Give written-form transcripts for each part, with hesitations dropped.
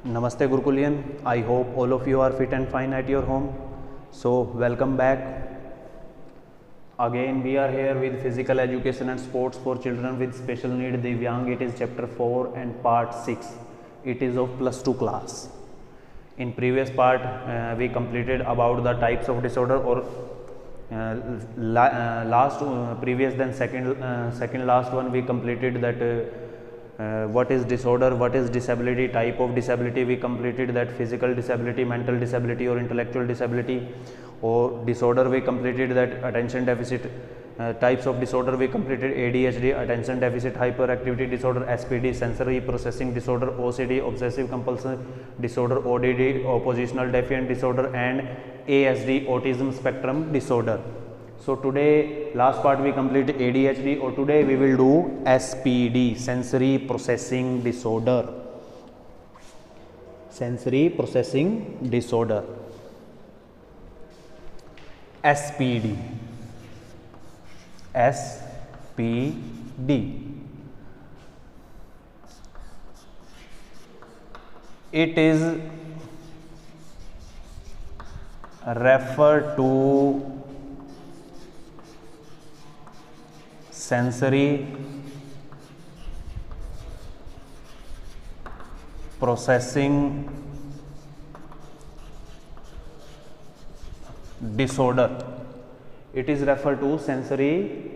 Namaste Gurukulian. I hope all of you are fit and fine at your home. So welcome back. Again we are here with physical education and sports for children with special need Divyang. It is chapter 4 and part 6. It is of plus 2 class. In previous part we completed about the types of disorder or previous then second last one we completed that what is disorder, what is disability, type of disability. We completed that physical disability, mental disability or intellectual disability. Or disorder we completed that attention deficit, types of disorder we completed ADHD, attention deficit hyperactivity disorder, SPD, sensory processing disorder, OCD, obsessive compulsive disorder, ODD, oppositional defiant disorder, and ASD, autism spectrum disorder. So today last part we completed ADHD, or today we will do SPD, sensory processing disorder. Sensory processing disorder. SPD. SPD. It is referred to sensory processing disorder. It is referred to sensory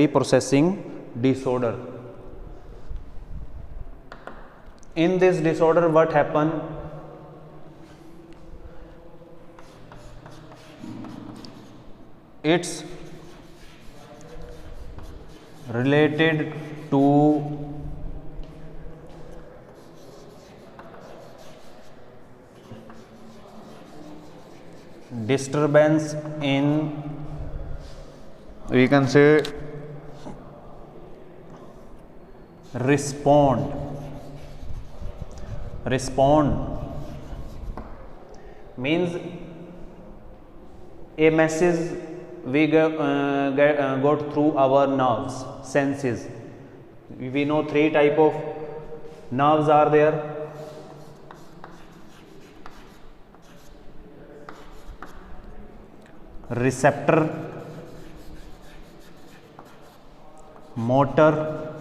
processing disorder. In this disorder what happen? It's related to disturbance in, we can say, respond means a message we got through our nerves, senses. We know three type of nerves are there. Receptor, motor,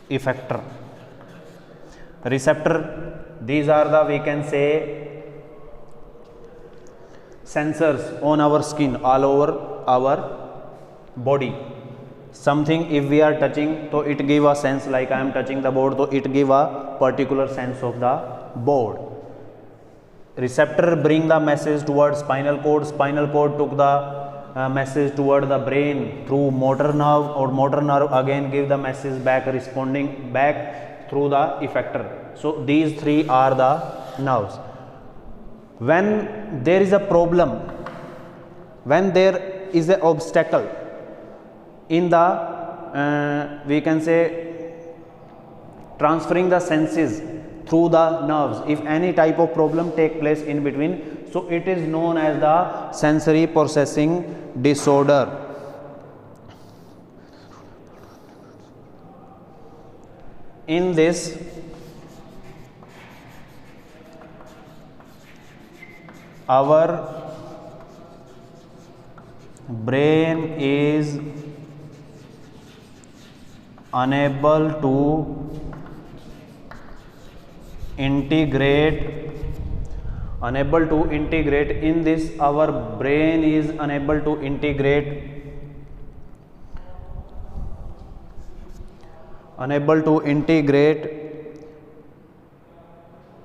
effector. Receptor, these are the, we can say, sensors on our skin, all over our body. Something if we are touching, so it give a sense, like I am touching the board, so it give a particular sense of the board. Receptor bring the message towards spinal cord took the message toward the brain through motor nerve, or motor nerve again give the message back, responding back through the effector. So these three are the nerves. When there is a problem, when there is an obstacle in the we can say transferring the senses through the nerves, if any type of problem take place in between, so it is known as the sensory processing disorder. In this, our brain is unable to integrate in this, our brain is unable to integrate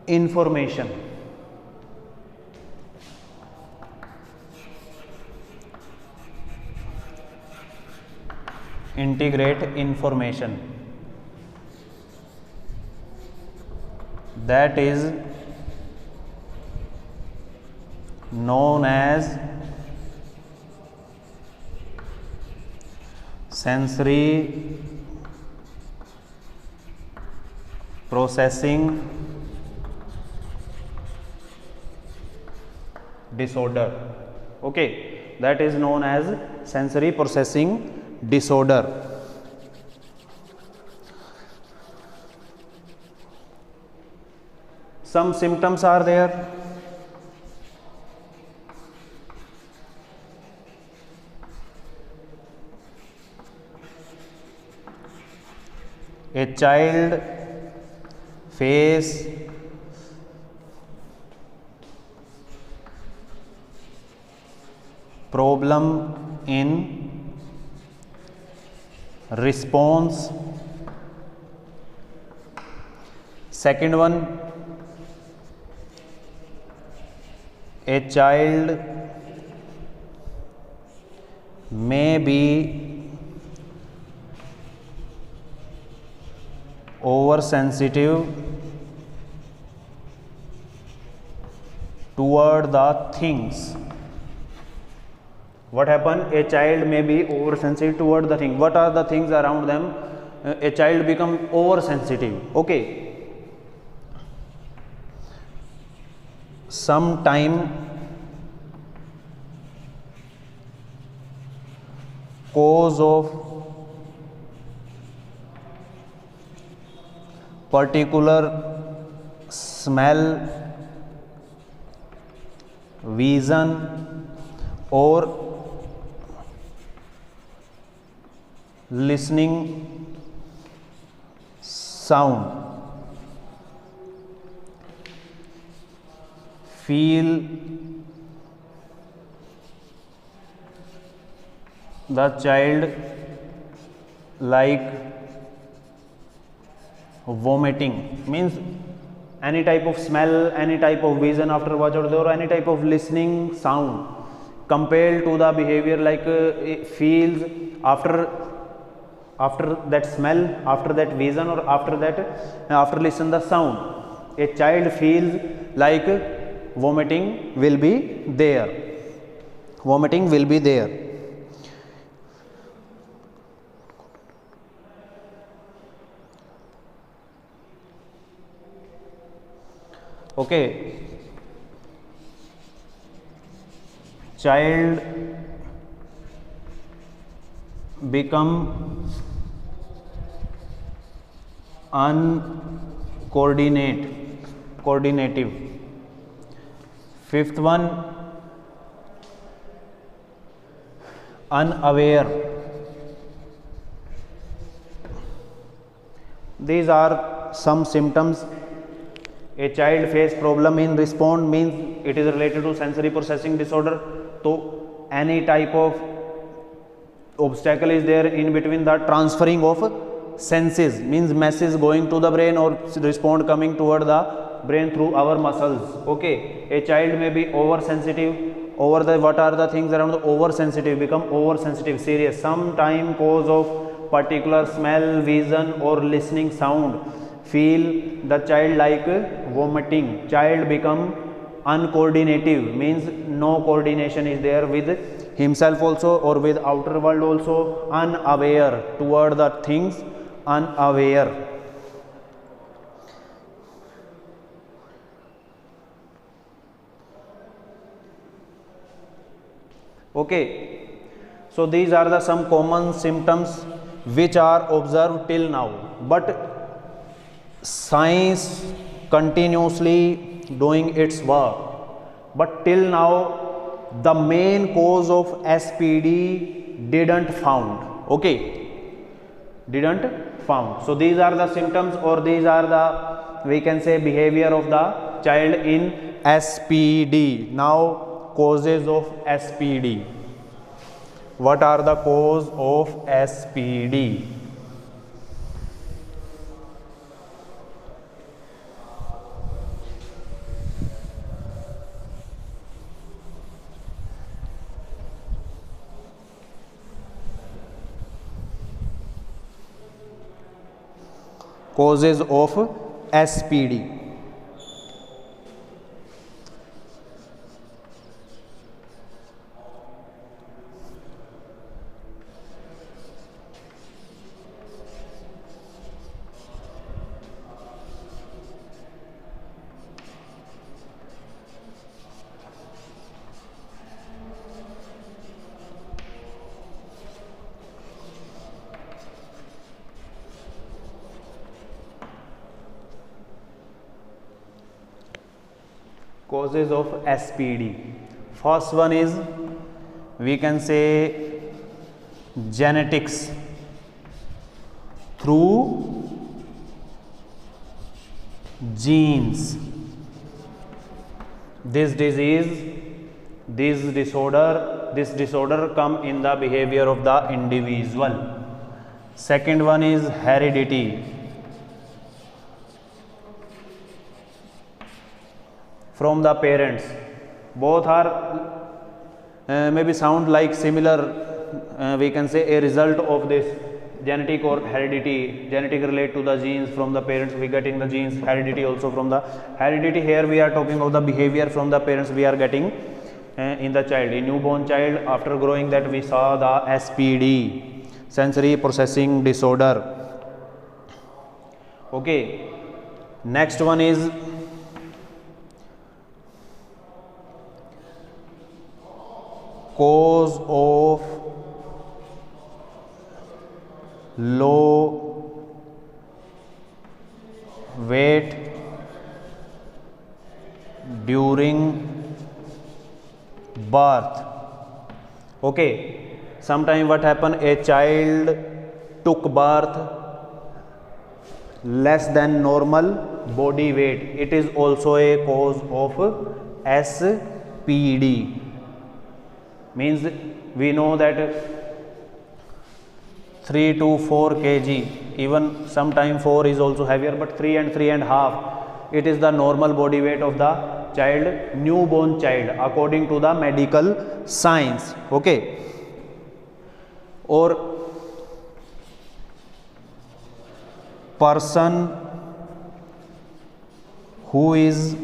information. That is known as sensory processing disorder. Okay, that is known as sensory processing disorder. Some symptoms are there. A child face problem in response. Second one, a child may be oversensitive toward the things. What happen? A child may be oversensitive toward the thing. What are the things around them? A child become oversensitive. Okay. Sometime cause of particular smell, vision or listening sound, feel the child like vomiting, means any type of smell, any type of vision after watch or any type of listening sound compelled to the behavior, like it feels after that smell, after that vision or after listen the sound, a child feels like vomiting will be there. Vomiting will be there. Okay, child become coordinative. Fifth one, unaware. These are some symptoms. A child face problem in respond means it is related to sensory processing disorder. So any type of obstacle is there in between the transferring of senses, means message going to the brain or respond coming toward the brain through our muscles. Okay, a child may be oversensitive over the what are the things around the oversensitive, become oversensitive, serious, sometime cause of particular smell, vision or listening sound, feel the child like vomiting. Child become uncoordinative, means no coordination is there with himself also or with outer world also. Unaware toward the things, unaware. Okay, so these are the some common symptoms which are observed till now, but science continuously doing its work, but till now the main cause of SPD didn't found. Okay, didn't found. So these are the symptoms or these are the, we can say, behavior of the child in SPD. Now causes of SPD. What are the cause of SPD? Causes of SPD. causes of SPD. First one is, we can say, genetics through genes. This disorder come in the behavior of the individual. Second one is heredity. From the parents. Both are maybe sound like similar, we can say a result of this genetic or heredity. Genetic relate to the genes from the parents, we getting the genes. Heredity also from the heredity. Here we are talking of the behavior from the parents we are getting in the child, in newborn child. After growing that, we saw the SPD, sensory processing disorder. Okay, next one is cause of low weight during birth. Okay, sometime what happen, a child took birth less than normal body weight. It is also a cause of SPD. Means we know that 3 to 4 kg, even sometime 4 is also heavier, but 3 and 3.5, it is the normal body weight of the child, newborn child, according to the medical science. Okay, or person who is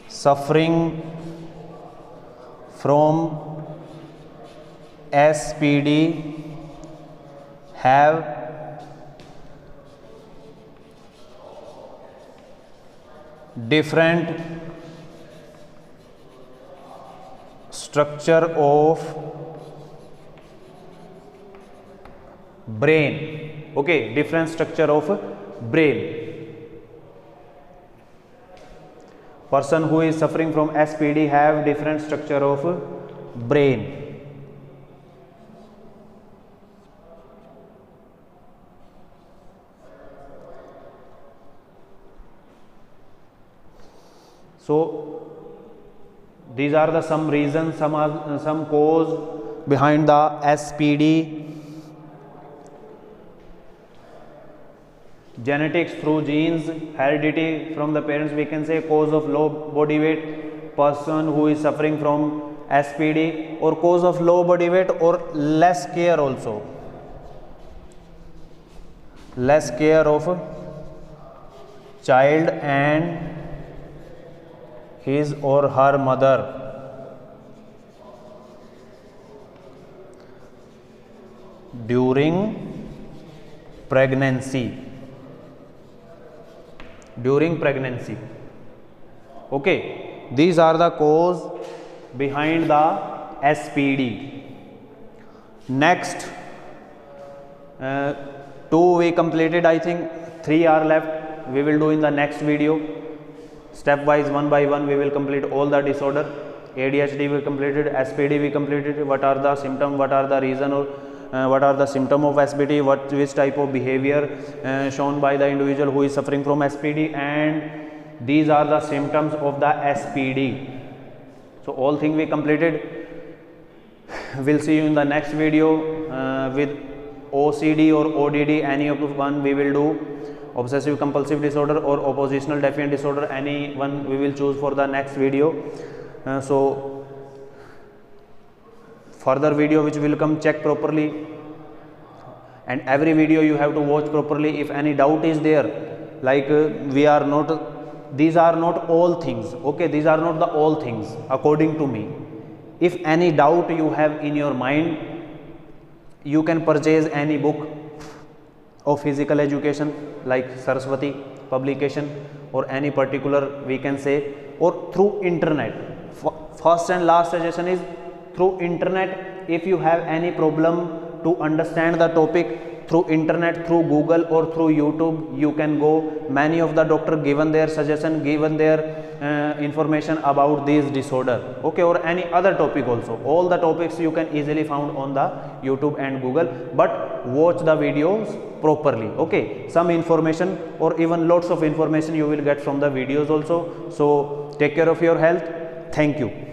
suffering from SPD have different structure of brain. Okay, different structure of brain. Person who is suffering from SPD have different structure of brain. So these are the some reasons, some cause behind the SPD. Genetics through genes, heredity from the parents, we can say cause of low body weight, person who is suffering from SPD, or cause of low body weight or less care also, less care of child and his or her mother. During pregnancy. Okay, these are the cause behind the SPD. Next, 2 we completed, I think 3 are left. We will do in the next video. Stepwise, one by one, we will complete all the disorder. ADHD we completed, SPD we completed. What are the symptoms? What are the reason? Or what are the symptoms of SPD? Which type of behavior shown by the individual who is suffering from SPD? And these are the symptoms of the SPD. So all things we completed. We'll see you in the next video with OCD or ODD. Any of one we will do. Obsessive compulsive disorder or oppositional defiant disorder, any one we will choose for the next video. So further video which will come, check properly, and every video you have to watch properly. If any doubt is there, like these are not all things. Okay, these are not the all things according to me. If any doubt you have in your mind, you can purchase any book of physical education like Saraswati publication, or any particular, we can say, or through internet. First and last suggestion is through internet. If you have any problem to understand the topic, through internet, through Google or through YouTube. You can go, many of the doctor given their suggestion, given their information about this disorder, okay, or any other topic also. All the topics you can easily found on the YouTube and Google, but watch the videos properly, okay. Some information or even lots of information you will get from the videos also. So take care of your health. Thank you.